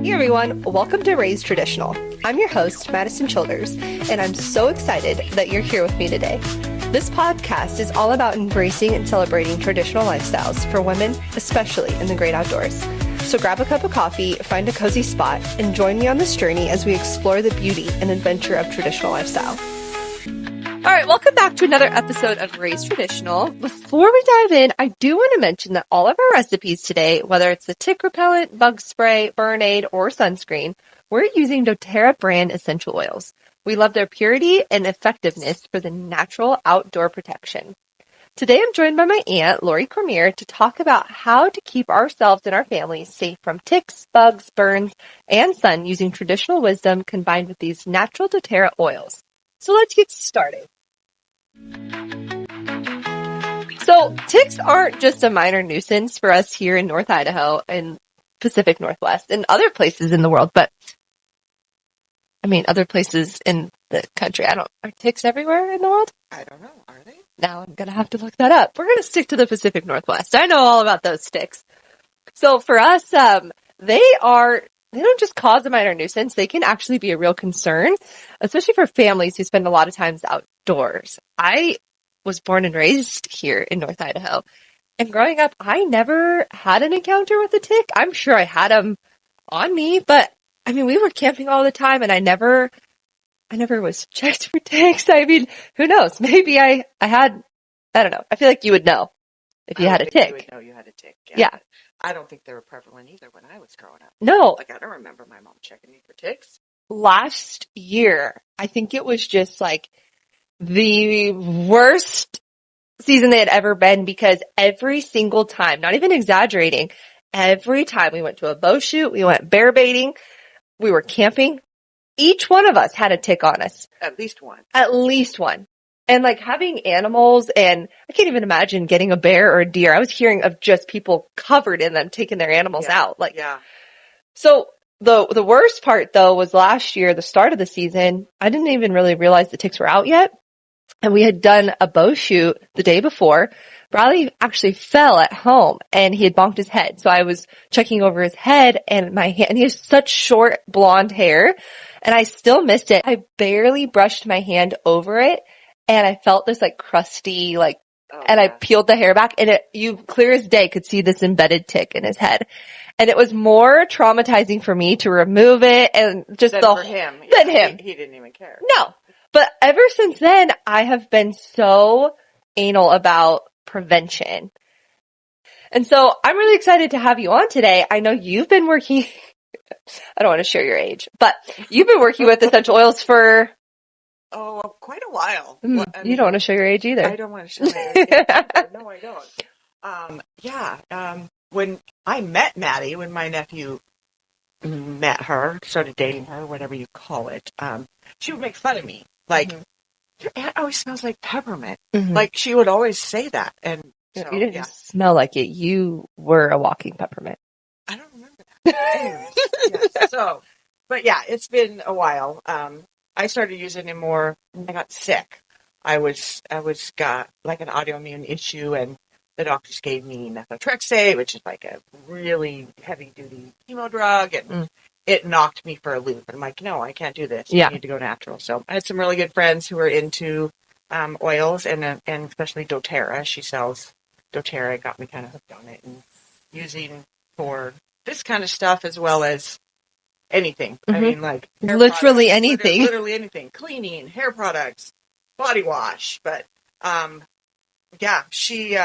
Hey everyone, welcome to Raised Traditional. I'm your host, Madison Childers, and I'm so excited that you're here with me today. This podcast is all about embracing and celebrating traditional lifestyles for women, especially in the great outdoors. So grab a cup of coffee, find a cozy spot, and join me on this journey as we explore the beauty and adventure of traditional lifestyle. All right, welcome back to another episode of Raised Traditional. Before we dive in, I do want to mention that all of our recipes today, whether it's the tick repellent, bug spray, burn aid, or sunscreen, we're using doTERRA brand essential oils. We love their purity and effectiveness for the natural outdoor protection. Today, I'm joined by my aunt, Lori Cormier, to talk about how to keep ourselves and our families safe from ticks, bugs, burns, and sun using traditional wisdom combined with these natural doTERRA oils. So let's get started. So ticks aren't just a minor nuisance for us here in North Idaho and Pacific Northwest and other places in the world, but other places in the country. Are ticks everywhere in the world? I don't know. Are they? Now I'm going to have to look that up. We're going to stick to the Pacific Northwest. I know all about those ticks. So for us, they don't just cause a minor nuisance. They can actually be a real concern, especially for families who spend a lot of times outdoors. I was born and raised here in North Idaho, and growing up, I never had an encounter with a tick. I'm sure I had them on me, but we were camping all the time, and I never was checked for ticks. Who knows? Maybe I had, I don't know. I feel like you would know if you had a tick. You would know you had a tick. Yeah. I don't think they were prevalent either when I was growing up. No. I don't remember my mom checking me for ticks. Last year, I think it was just like the worst season they had ever been, because every single time, not even exaggerating, every time we went to a bow shoot, we went bear baiting, we were camping, each one of us had a tick on us. At least one. At least one. And having animals, and I can't even imagine getting a bear or a deer. I was hearing of just people covered in them taking their animals out. So the worst part though was last year, the start of the season, I didn't even really realize the ticks were out yet. And we had done a bow shoot the day before. Bradley actually fell at home and he had bonked his head. So I was checking over his head and my hand, and he has such short blonde hair, and I still missed it. I barely brushed my hand over it, and I felt this crusty, I peeled the hair back, and you clear as day could see this embedded tick in his head. And it was more traumatizing for me to remove it and just for him. Than him. He didn't even care. No. But ever since then, I have been so anal about prevention. And so I'm really excited to have you on today. I know you've been working, I don't want to share your age, but you've been working with essential oils for... Oh, quite a while. You don't want to show your age either. I don't want to show my age either. No, I don't. When I met Maddie, when my nephew met her, started dating her, whatever you call it, she would make fun of me. Your aunt always smells like peppermint. Mm-hmm. She would always say that. And so, you didn't smell like it. You were a walking peppermint. I don't remember that. Anyways, yes. It's been a while. I started using it more when I got sick. I got an autoimmune issue, and the doctors gave me methotrexate, which is a really heavy duty chemo drug, and it knocked me for a loop. And I'm like, no, I can't do this. Yeah. I need to go natural. So I had some really good friends who were into oils, and especially doTERRA. She sells doTERRA. It got me kind of hooked on it and using for this kind of stuff as well as anything. Mm-hmm. Hair literally products, anything. Literally anything. Cleaning, hair products, body wash. But she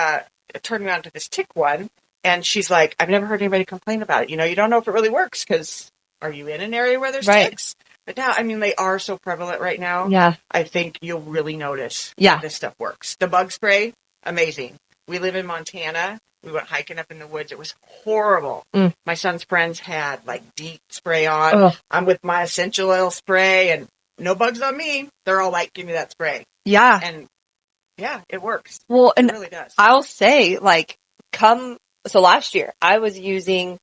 turned me on to this tick one, and she's like, I've never heard anybody complain about it. You don't know if it really works because are you in an area where there's ticks? But now, they are so prevalent right now. Yeah. I think you'll really notice that this stuff works. The bug spray, amazing. We live in Montana. We went hiking up in the woods. It was horrible. My son's friends had DEET spray on. Ugh. I'm with my essential oil spray, and no bugs on me. They're all like, give me that spray. Yeah. And it works. Well, and it really does. I'll say, so last year I was using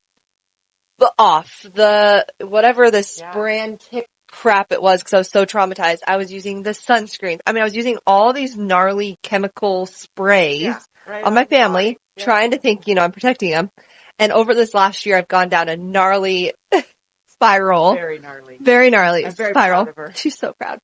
whatever this brand tick crap it was, because I was so traumatized. I was using the sunscreen. I was using all these gnarly chemical sprays on my family, trying to think, I'm protecting them. And over this last year, I've gone down a gnarly spiral. Very gnarly. Very gnarly. I'm very spiral. proud of her. She's so proud.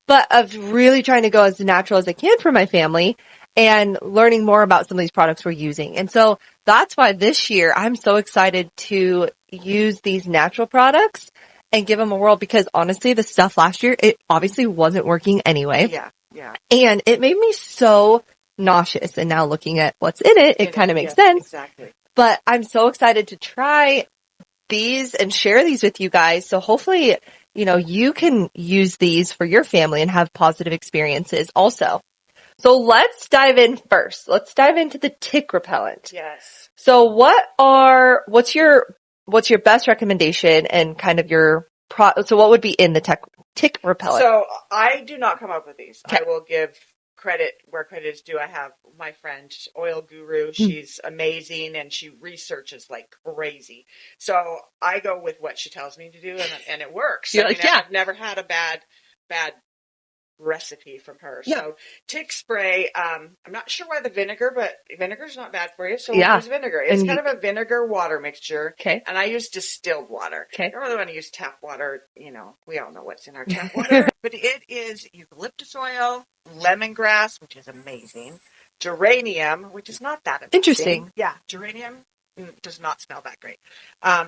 But of really trying to go as natural as I can for my family and learning more about some of these products we're using. And so that's why this year I'm so excited to use these natural products and give them a whirl, because honestly, the stuff last year, it obviously wasn't working anyway. Yeah, yeah. And it made me so nauseous. And now looking at what's in it, it kind of makes sense. Exactly. But I'm so excited to try these and share these with you guys. So hopefully, you know, you can use these for your family and have positive experiences also. So let's dive in first. Let's dive into the tick repellent. Yes. So what's your best recommendation and kind of so what would be in the tick repellent? So I do not come up with these. Okay. I will give credit where credit is due. I have my friend, Oil Guru. She's amazing and she researches like crazy. So I go with what she tells me to do and it works. You're like, yeah. I've never had a bad recipe from her. Yeah. So tick spray, I'm not sure why the vinegar, but vinegar's not bad for you. So Yeah. we'll use vinegar. It's kind of a vinegar water mixture. Okay. And I use distilled water. Okay. I don't really want to use tap water. You know, we all know what's in our tap water. But it is eucalyptus oil, lemongrass, which is amazing, geranium, which is not that amazing. Interesting. Yeah, geranium does not smell that great.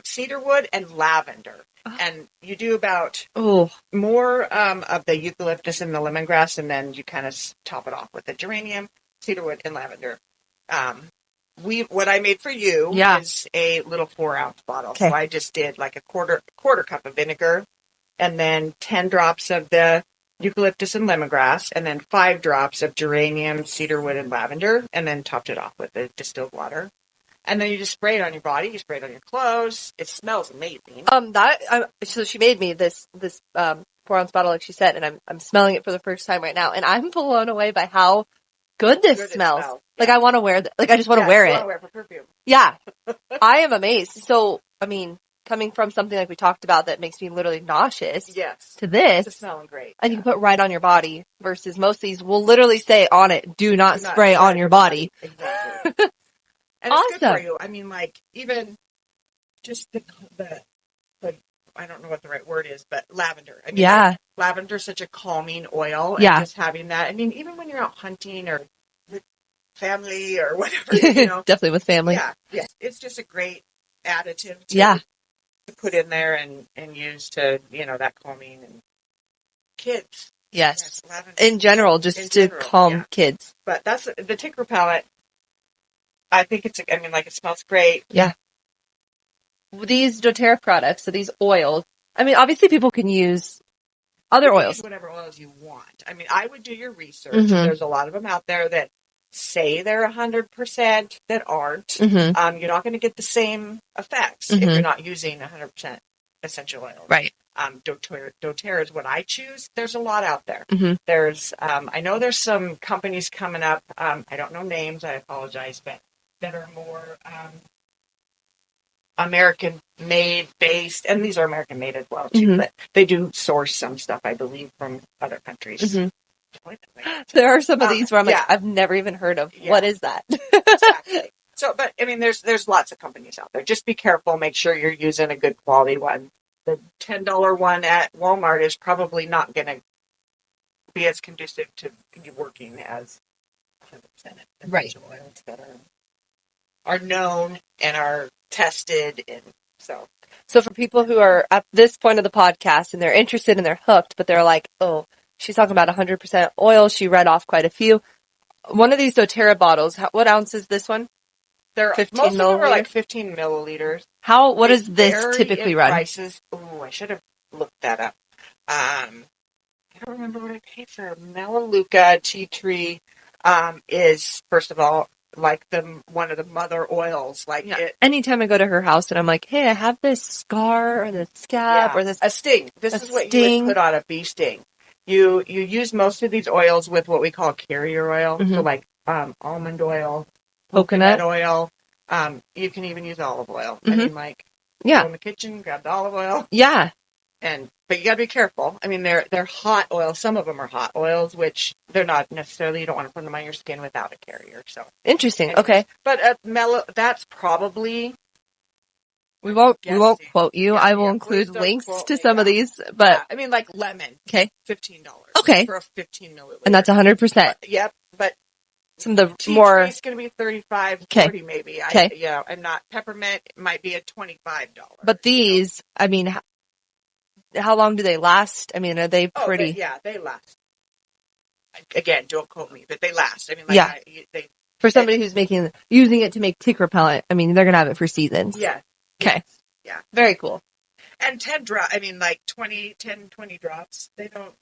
Cedarwood and lavender. Oh. And you do about more of the eucalyptus and the lemongrass, and then you kind of top it off with the geranium, cedarwood, and lavender. What I made for you is a little 4-ounce bottle. Okay. So I just did like a quarter cup of vinegar, and then 10 drops of the eucalyptus and lemongrass, and then 5 drops of geranium, cedarwood, and lavender, and then topped it off with the distilled water. And then you just spray it on your body. You spray it on your clothes. It smells amazing. So she made me this 4-ounce bottle, like she said, and I'm smelling it for the first time right now, and I'm blown away by how good this smells. Like I want to wear I just want to wear it. Want to wear it for perfume. Yeah, I am amazed. So I mean, coming from something like we talked about that makes me literally nauseous, yes, to this, it's smelling great, and you can put right on your body. Versus most of these will literally say on it, "Do not spray on your body." Exactly. And it's good for you. I mean, like, even just the I don't know what the right word is, but lavender. I mean, like, lavender is such a calming oil. And just having that. I mean, even when you're out hunting or with family or whatever, you know. Definitely with family. Yeah. Yes. It's just a great additive to put in there and use to, you know, that calming and kids. Yes. In general, just to calm kids. But that's the tick repellent. I think it smells great. Yeah. These doTERRA products, so these oils, I mean, obviously people can use other oils. Use whatever oils you want. I mean, I would do your research. Mm-hmm. There's a lot of them out there that say they're 100% that aren't. Mm-hmm. You're not going to get the same effects if you're not using 100% essential oil. Right. doTERRA is what I choose. There's a lot out there. Mm-hmm. There's, I know there's some companies coming up. I don't know names. I apologize, but that are more American-made, based, and these are American-made as well, too, but they do source some stuff, I believe, from other countries. Mm-hmm. There are some of these where I'm like, I've never even heard of. Yeah. What is that? Exactly. So, but, I mean, there's lots of companies out there. Just be careful. Make sure you're using a good quality one. The $10 one at Walmart is probably not going to be as conducive to you working as 100% essential oils that are known and are tested. And so for people who are at this point of the podcast and they're interested and they're hooked, but they're like, oh, she's talking about 100% oil. She read off quite a few. One of these doTERRA bottles, what ounce is this one? They're 15 most milliliters. Of them are like 15 milliliters. What does this typically run? Prices. Oh, I should have looked that up. I don't remember what I paid for. Melaleuca tea tree is, first of all, like one of the mother oils. Anytime I go to her house and I'm like, hey, I have this scar or this scab or this a sting. This is what you would put on a bee sting. You use most of these oils with what we call carrier oil. Mm-hmm. So like almond oil, coconut oil. You can even use olive oil. Mm-hmm. I mean, go in the kitchen, grab the olive oil. Yeah. But you got to be careful. I mean, they're hot oils. Some of them are hot oils, which they're not necessarily. You don't want to put them on your skin without a carrier. So interesting. Anyways. Okay. But that's probably We won't guessing. quote you. Yeah, I will yeah, include please don't links quote to me, some of yeah. these, but Yeah, I mean, like lemon, okay. $15. Okay. For a 15 milliliter. And that's 100%. Yep, but Some of the tea more, tree is going to be 35, okay. 40 maybe. Okay. I'm not. Peppermint might be at $25. But these, I mean, how long do they last? I mean, are they pretty? They last. Again, don't quote me, but they last. I mean, Yeah. For somebody who's using it to make tick repellent, I mean, they're going to have it for seasons. Yeah. Okay. Yes, yeah. Very cool. And 10 drops, I mean, like 20 drops. They don't,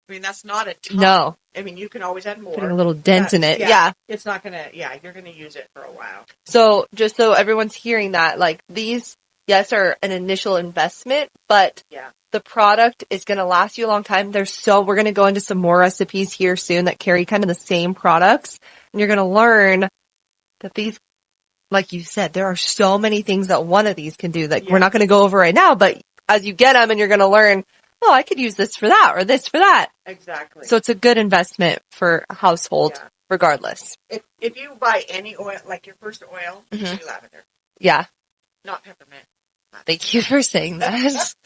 I mean, that's not a ton. No. I mean, you can always add more. Putting a little dent in it. Yeah. It's not going to, you're going to use it for a while. So just so everyone's hearing that, like these, yes, are an initial investment, but the product is going to last you a long time. We're going to go into some more recipes here soon that carry kind of the same products. And you're going to learn that these, like you said, there are so many things that one of these can do that we're not going to go over right now, but as you get them and you're going to learn, oh, I could use this for that or this for that. Exactly. So it's a good investment for a household regardless. If you buy any oil, like your first oil, do lavender. Yeah. Not peppermint. Thank you for saying that.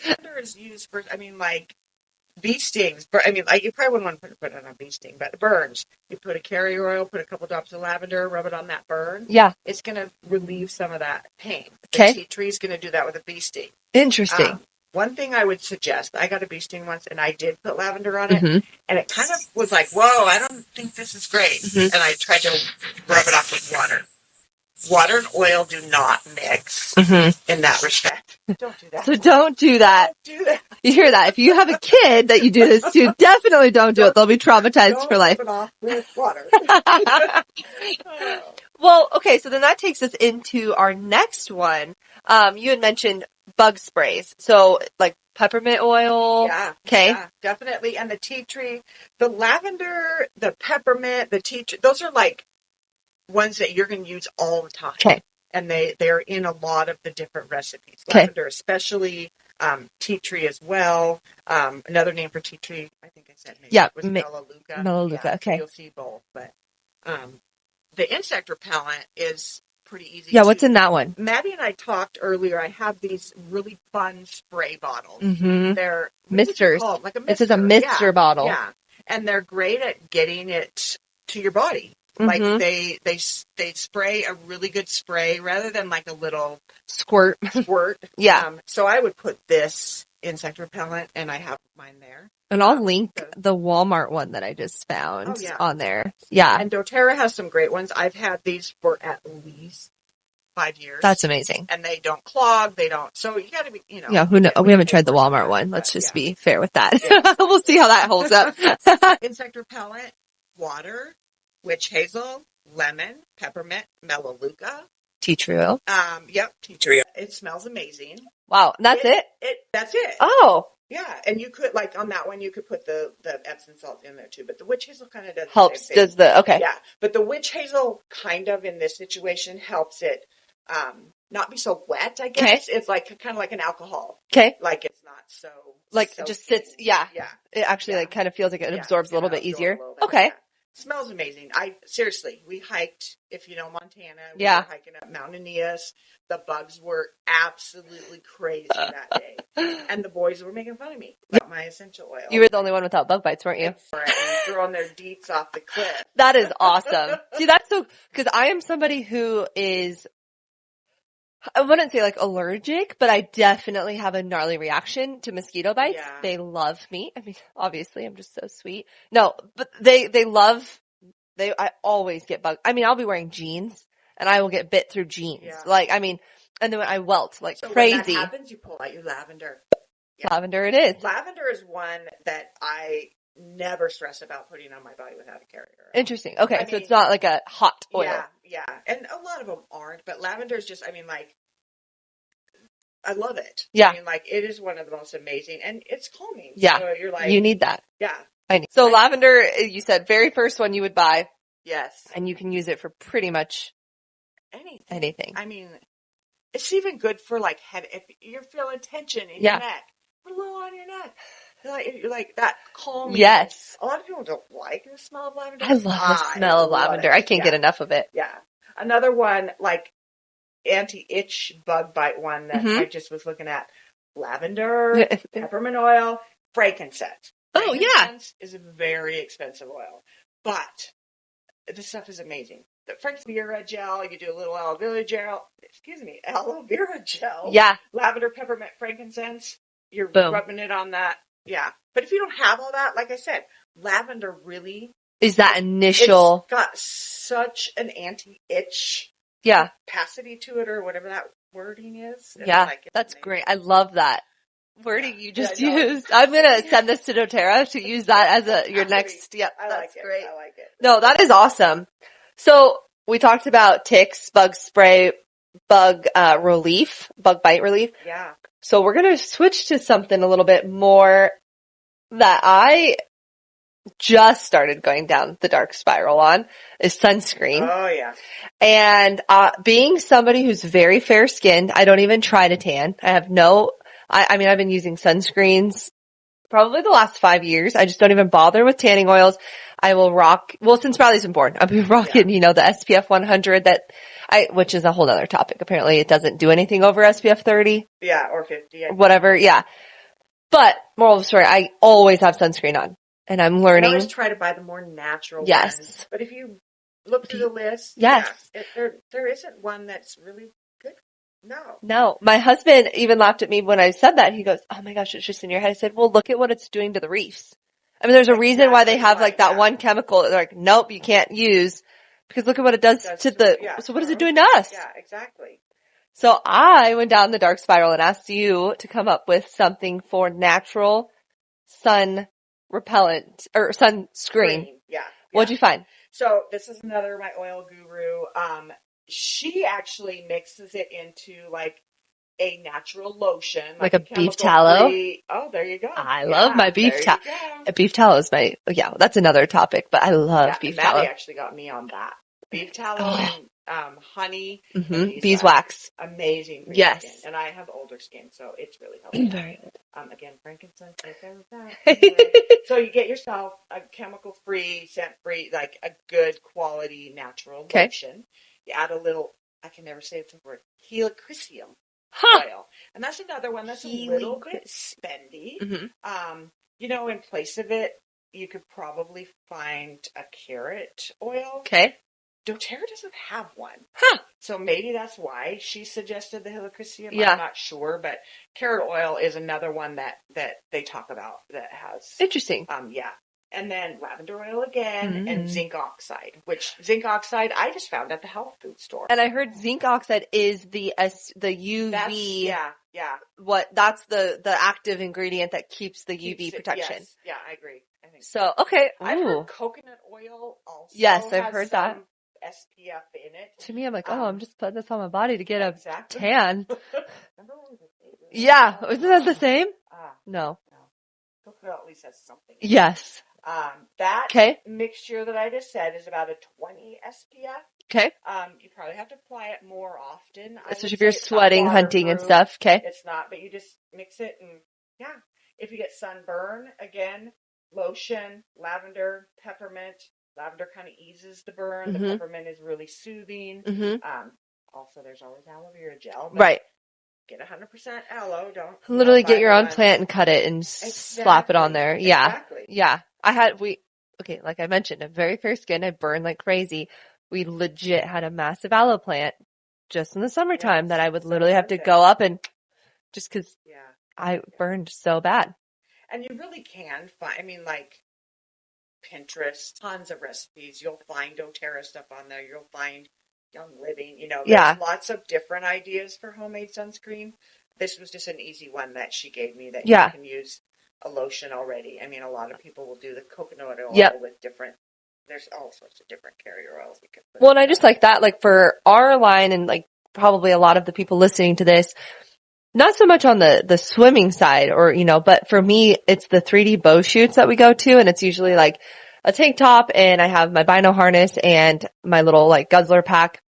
Lavender is used for, I mean, like bee stings. I mean, like you probably wouldn't want to put it on a bee sting, but it burns. You put a carrier oil, put a couple drops of lavender, rub it on that burn. Yeah. It's going to relieve some of that pain. Okay. The tea tree is going to do that with a bee sting. Interesting. One thing I would suggest, I got a bee sting once and I did put lavender on it, and it kind of was like, whoa, I don't think this is great. And I tried to rub it off with water. Water and oil do not mix in that respect. Don't do that. So don't do that. Don't do that. You hear that? If you have a kid that you do this to, definitely don't do it. They'll be traumatized for life. Rub it off with water. Well, okay, so then that takes us into our next one. You had mentioned bug sprays. So like peppermint oil. Yeah. Okay. Yeah, definitely. And the tea tree, the lavender, the peppermint, the tea tree, those are like ones that you're going to use all the time. Okay. And they're in a lot of the different recipes. Okay. Lavender especially, tea tree as well. Another name for tea tree, I think I said maybe was Melaleuca. Melaleuca, yeah, okay. You'll see both. But the insect repellent is pretty easy. Yeah, what's in that one? Maddie and I talked earlier. I have these really fun spray bottles. They're misters. Like a mister. This is a mister bottle. Yeah, and they're great at getting it to your body. Like they spray a really good spray rather than like a little squirt. Yeah. So I would put this insect repellent, and I have mine there. And I'll link the Walmart one that I just found on there. Yeah. And doTERRA has some great ones. I've had these for at least 5 years. That's amazing. And they don't clog. They don't. So you got to be, Yeah, who knows? We haven't tried the Walmart one. Let's just be fair with that. Yeah. We'll see how that holds up. Insect repellent, water, witch hazel, lemon, peppermint, melaleuca. Tea tree oil. Yep, tea tree. It smells amazing. Wow, that's it? That's it. Oh. Yeah, and you could, like, on that one, you could put the Epsom salt in there, too. But the witch hazel kind of does helps, okay. Yeah, but the witch hazel kind of, in this situation, helps it not be so wet, I guess. Okay. It's like kind of like an alcohol. Okay. Like, it's not so... Like, it just sits, Yeah. It actually, like, kind of feels like it absorbs a little bit easier. Okay. Yeah. Smells amazing. Seriously, we hiked, if you know Montana, we were hiking up Mount Aeneas. The bugs were absolutely crazy that day. And the boys were making fun of me about my essential oil. You were the only one without bug bites, weren't you? Right. And throwing their DEETs off the cliff. That is awesome. See, that's so, because I am somebody who is, I wouldn't say like allergic, but I definitely have a gnarly reaction to mosquito bites. Yeah. They love me. I mean, obviously I'm just so sweet. No, but I always get bugged. I mean, I'll be wearing jeans and I will get bit through jeans. Yeah. Like, I mean, and then I welt like crazy. When that happens, you pull out your lavender. Yeah. Lavender it is. Lavender is one that I never stress about putting on my body without a carrier. Interesting. Okay, so it's not like a hot oil. Yeah. And a lot of them aren't, but lavender is just, I mean, like, I love it. Yeah. I mean, like, it is one of the most amazing, and it's calming. Yeah. So you're like... You need that. Yeah. So lavender, you said very first one you would buy. Yes. And you can use it for pretty much anything. I mean, it's even good for, like, head, if you're feeling tension in your neck. Put a little on your neck. You're like that calming. Yes. A lot of people don't like the smell of lavender. I love the smell of lavender. I can't get enough of it. Yeah. Another one, like, anti-itch bug bite one that Mhm. I just was looking at. Lavender, peppermint oil, frankincense. Oh, yeah. Frankincense is a very expensive oil, but this stuff is amazing. The aloe vera gel, you do a little aloe vera gel, Yeah. lavender, peppermint, frankincense, you're Boom. rubbing it on that. Yeah. But if you don't have all that, like I said, lavender really Is that initial? It's got such an anti-itch Yeah. capacity to it, or whatever that wording is. And Yeah. like, it's That's amazing. great. I love that wording you just Yeah, I know. used. I'm going to send this to doTERRA to use that as your next. Yep. I That's like it. great. I like it. No, that is awesome. So we talked about ticks, bug spray, bug bug bite relief. Yeah. So we're going to switch to something a little bit more that I just started going down the dark spiral on is sunscreen. Oh, yeah. And being somebody who's very fair skinned, I don't even try to tan. I mean, I've been using sunscreens probably the last 5 years. I just don't even bother with tanning oils. I will since Bradley's been born, I've been rocking, the SPF 100 which is a whole other topic. Apparently it doesn't do anything over SPF 30. Yeah, or 50. Or whatever, yeah. But, moral of the story, I always have sunscreen on. And I'm learning. I always try to buy the more natural Yes. ones. But if you look through the list, yes. there isn't one that's really good. No. My husband even laughed at me when I said that. He goes, oh my gosh, it's just in your head. I said, well, look at what it's doing to the reefs. I mean, there's a reason why they have like that one chemical that they're like, nope, you can't use. Because look at what it does so what is it doing to us? Yeah, exactly. So I went down the dark spiral and asked you to come up with something for natural sun repellent or sunscreen. Yeah. What'd you find? So this is another, my oil guru. She actually mixes it into like a natural lotion. Like a beef tallow? Oh, there you go. I love my beef tallow. Beef tallow is that's another topic, but I love beef tallow. Maddie actually got me on that. Beef tallow and honey. Mm-hmm. Beeswax. Amazing. Yes. Skin. And I have older skin, so it's really helpful. Very good. Again, frankincense, right there with that. Anyway, so you get yourself a chemical-free, scent-free, like a good quality natural lotion. You add a little, I can never say the word, helichrysum oil. And that's another one that's a little bit spendy. Mm-hmm. In place of it, you could probably find a carrot oil. Okay. doTERRA doesn't have one. Huh. So maybe that's why she suggested the helichrysum. Yeah. I'm not sure, but carrot oil is another one that they talk about that has. Interesting. Yeah. And then lavender oil again and zinc oxide, which zinc oxide I just found at the health food store. And I heard zinc oxide is the UV. That's the active ingredient that keeps the UV protection. Yes. Yeah, I agree. I think so. Okay. I've heard coconut oil also. Yes, I've heard that. SPF in it. To me, I'm like, I'm just putting this on my body to get a tan. Remember when yeah. Isn't that the same? No. Coconut at least has something. Yes. That mixture that I just said is about a 20 SPF. Okay. You probably have to apply it more often. Especially if you're sweating, hunting and stuff. Okay. It's not, but you just mix it and if you get sunburn, again, lotion, lavender, peppermint. Lavender kind of eases the burn. The peppermint is really soothing. Also, there's always aloe vera gel. Right. Get 100% aloe. Don't literally get your own plant and cut it and slap it on there. Yeah. Exactly. Yeah. Like I mentioned, I'm very fair skin. I burn like crazy. We legit had a massive aloe plant just in the summertime that I would literally have to go up and just because I burned so bad. And you really can find, Pinterest, tons of recipes. You'll find doTERRA stuff on there. You'll find Young Living. There's lots of different ideas for homemade sunscreen. This was just an easy one that she gave me that you can use a lotion already. A lot of people will do the coconut oil with there's all sorts of different carrier oils you can put. Well, and I just like that, like for our line and like probably a lot of the people listening to this, not so much on the swimming side but for me, it's the 3D bow shoots that we go to. And it's usually like a tank top and I have my bino harness and my little like guzzler pack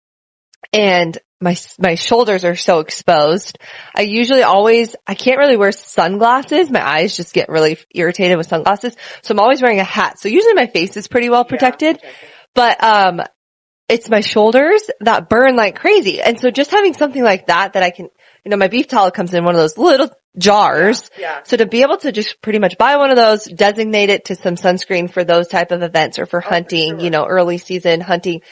and my shoulders are so exposed. I can't really wear sunglasses. My eyes just get really irritated with sunglasses. So I'm always wearing a hat. So usually my face is pretty well protected. But, it's my shoulders that burn like crazy. And so just having something like that I can, my beef towel comes in one of those little jars. Yeah. So to be able to just pretty much buy one of those, designate it to some sunscreen for those type of events or for hunting, for sure. Early season hunting,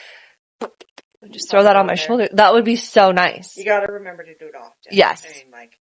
just throw that on my shoulder. That would be so nice. You got to remember to do it often. Yes. I mean, like,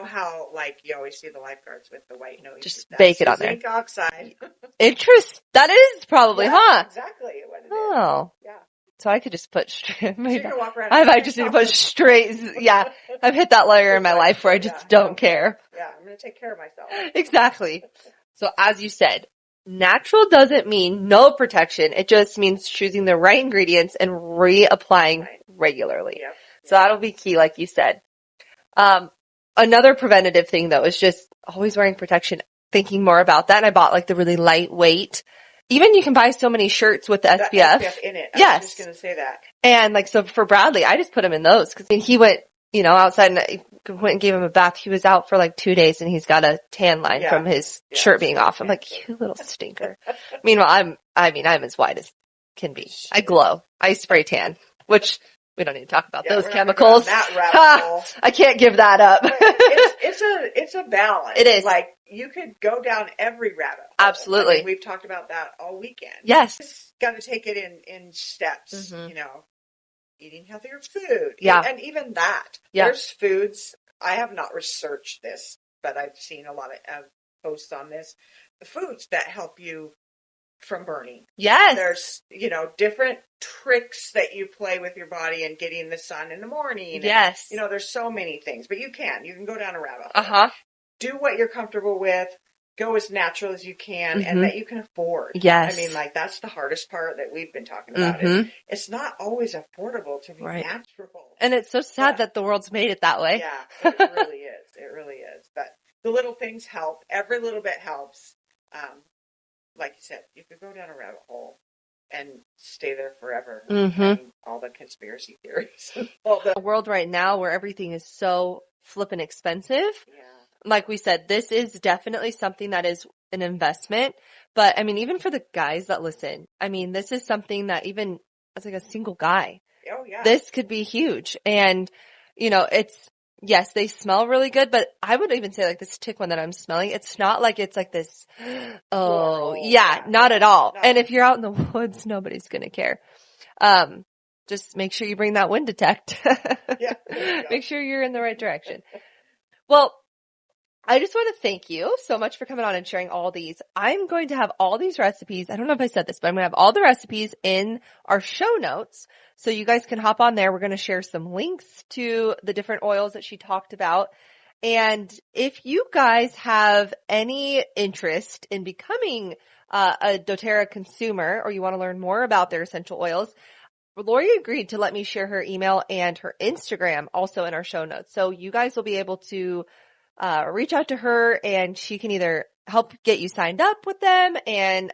how, like, you always see the lifeguards with the white nose. Just bake it on there. Zinc oxide. That is probably, huh? Exactly what it is. Oh. Yeah. So I could just put straight. So you can walk around I might just need to put straight. Yeah. I've hit that layer in my life where I just don't care. Yeah. I'm going to take care of myself. Exactly. So as you said, natural doesn't mean no protection. It just means choosing the right ingredients and reapplying regularly. Yep. So that'll be key, like you said. Another preventative thing though is just always wearing protection, thinking more about that. And I bought like the really lightweight. Even you can buy so many shirts with the SPF. SPF in it. Yes. I was just going to say that. And like, so for Bradley, I just put him in those because he went, outside and I went and gave him a bath. He was out for like 2 days and he's got a tan line from his shirt being off. I'm like, you little stinker. Meanwhile, I'm as white as can be. I glow. I spray tan, which we don't need to talk about those chemicals. I can't give that up. It's a balance. It is. Like, you could go down every rabbit hole. Absolutely. I mean, we've talked about that all weekend. Yes. Just got to take it in steps, eating healthier food. Yeah. And even that. Yeah. There's foods, I have not researched this, but I've seen a lot of posts on this. The foods that help you from burning. Yes. There's, different tricks that you play with your body and getting the sun in the morning. Yes. And, there's so many things, but you can go down a rabbit hole. Uh-huh. Do what you're comfortable with. Go as natural as you can and that you can afford. Yes. I mean, like, that's the hardest part that we've been talking about. Is it's not always affordable to be natural. And it's so sad that the world's made it that way. Yeah, it really is. It really is. But the little things help. Every little bit helps. Like you said, you could go down a rabbit hole and stay there forever. And all the conspiracy theories. The world right now where everything is so flippin' expensive. Yeah. Like we said, this is definitely something that is an investment. But I mean, even for the guys that listen, I mean, this is something that even as like a single guy, this could be huge. And, yes, they smell really good, but I would even say like this tick one that I'm smelling, it's not like it's like this, not at all. And if you're out in the woods, nobody's going to care. Just make sure you bring that wind detect. Make sure you're in the right direction. Well, I just want to thank you so much for coming on and sharing all these. I'm going to have all these recipes. I don't know if I said this, but I'm going to have all the recipes in our show notes so you guys can hop on there. We're going to share some links to the different oils that she talked about. And if you guys have any interest in becoming a doTERRA consumer or you want to learn more about their essential oils, Lori agreed to let me share her email and her Instagram also in our show notes. So you guys will be able to reach out to her and she can either help get you signed up with them and,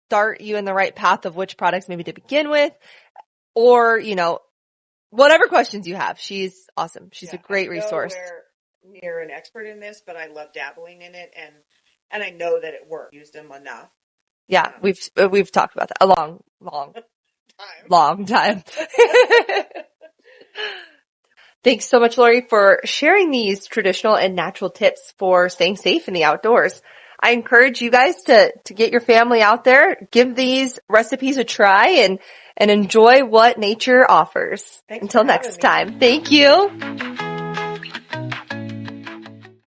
start you in the right path of which products maybe to begin with or, whatever questions you have. She's awesome. She's a great resource. We're near an expert in this, but I love dabbling in it and I know that it works. Used them enough. Yeah, we've talked about that a long time. Thanks so much, Lori, for sharing these traditional and natural tips for staying safe in the outdoors. I encourage you guys to get your family out there, give these recipes a try, and enjoy what nature offers. Until next time. Thank you.